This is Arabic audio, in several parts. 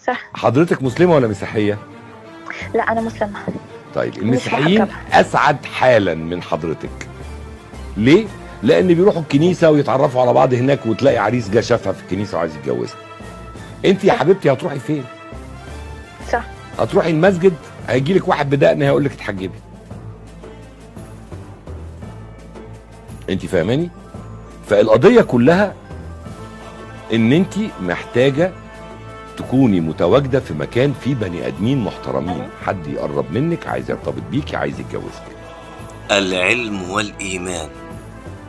صح. حضرتك مسلمة ولا مسيحية؟ لا انا مسلمه. طيب مش المسيحيين محجبه. اسعد حالا من حضرتك. ليه؟ لان بيروحوا الكنيسة ويتعرفوا على بعض هناك، وتلاقي عريس جه شافها في الكنيسة وعايز يتجوزها. انت يا صح. حبيبتي هتروحي فين؟ صح. هتروحي المسجد، هيجي لك واحد بدقن هيقول لك اتحجبي. انت فاهماني؟ فالقضية كلها ان انت محتاجة تكوني متواجدة في مكان فيه بني ادمين محترمين، حد يقرب منك، عايز يرتبط بيكي، عايز يتجوزك. العلم والإيمان.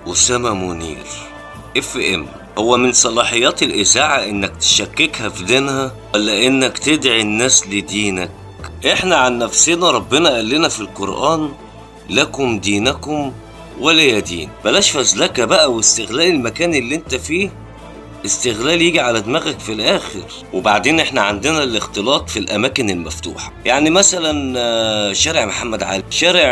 أسامة منير، FM. هو من صلاحيات الإذاعة إنك تشككها في دينها ولا إنك تدعي الناس لدينك؟ إحنا عن نفسنا ربنا قال لنا في القرآن لكم دينكم ولي دين. بلاش فزلكة بقى واستغلال المكان اللي انت فيه، استغلال يجي على دماغك في الاخر. وبعدين احنا عندنا الاختلاط في الاماكن المفتوحة، يعني مثلا شارع محمد علي، شارع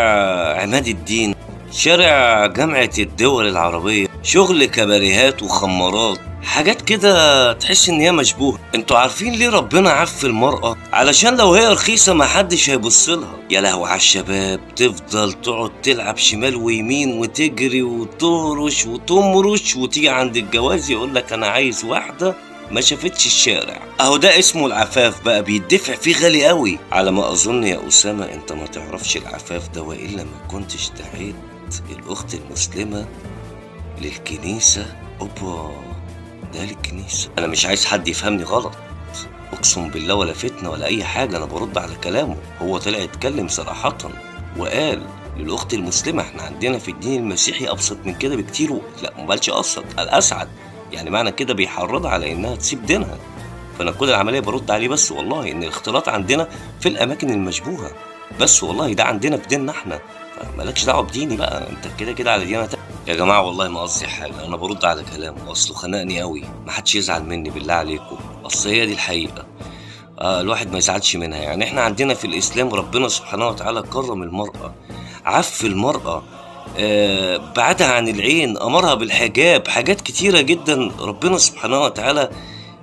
عماد الدين، شارع جامعة الدول العربية، شغل كباريهات وخمارات، حاجات كده تحس ان هي مشبوهة. انتوا عارفين ليه ربنا عف المرأة؟ علشان لو هي رخيصة ما حدش هيبصلها. يا لهوي على الشباب، تفضل تقعد تلعب شمال ويمين وتجري وتهرش وتمرش، وتيجي عند الجواز يقولك انا عايز واحدة ما شافتش الشارع. اهو ده اسمه العفاف بقى، بيدفع فيه غالي قوي. على ما اظن يا اسامة انت ما تعرفش العفاف ده، والا ما كنتش دعيت الاخت المسلمة للكنيسة. اوبا، ده للكنيسة. انا مش عايز حد يفهمني غلط، اقسم بالله ولا فتنة ولا اي حاجة، انا برد على كلامه. هو طلع يتكلم صراحة وقال للاخت المسلمة. احنا عندنا في الدين المسيحي ابسط من كده بكتير لا مبالش ابسط، الاسعد. يعني معنى كده بيحرضها على انها تسيب دينها. فانا كل العملية برد عليه بس والله ان الاختلاط عندنا في الاماكن المشبوهة بس، والله ده عندنا في ديننا احنا، مالكش دعوه بديني بقى، انت كده كده على ديانه تانية. يا جماعه والله ما قصدي حاجه، انا برد على كلامه، اصله خنقني قوي. ما حدش يزعل مني بالله عليكم، اصل هي دي الحقيقه. الواحد ما يزعلش منها. يعني احنا عندنا في الاسلام ربنا سبحانه وتعالى كرم المراه، عف المراه، بعدها عن العين، امرها بالحجاب، حاجات كتيره جدا ربنا سبحانه وتعالى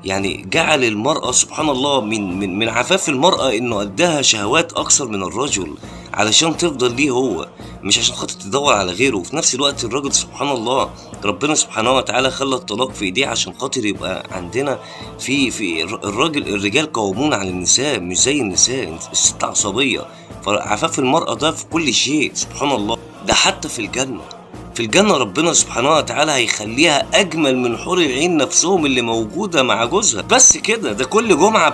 يعني جعل المرأة سبحان الله من عفاف المرأة انه اداها شهوات اكثر من الرجل علشان تفضل ليه هو، مش عشان خاطر تدور على غيره. وفي نفس الوقت الراجل سبحان الله ربنا سبحانه وتعالى خلى الطلاق في ايديه عشان خاطر يبقى عندنا في الرجال قوامون على النساء، مش زي النساء الست عصبية. فعفاف المرأة ده في كل شيء سبحان الله. ده حتى في الجنة، في الجنة ربنا سبحانه وتعالى هيخليها أجمل من حور العين نفسهم اللي موجودة مع جوزها. بس كده، ده كل جمعة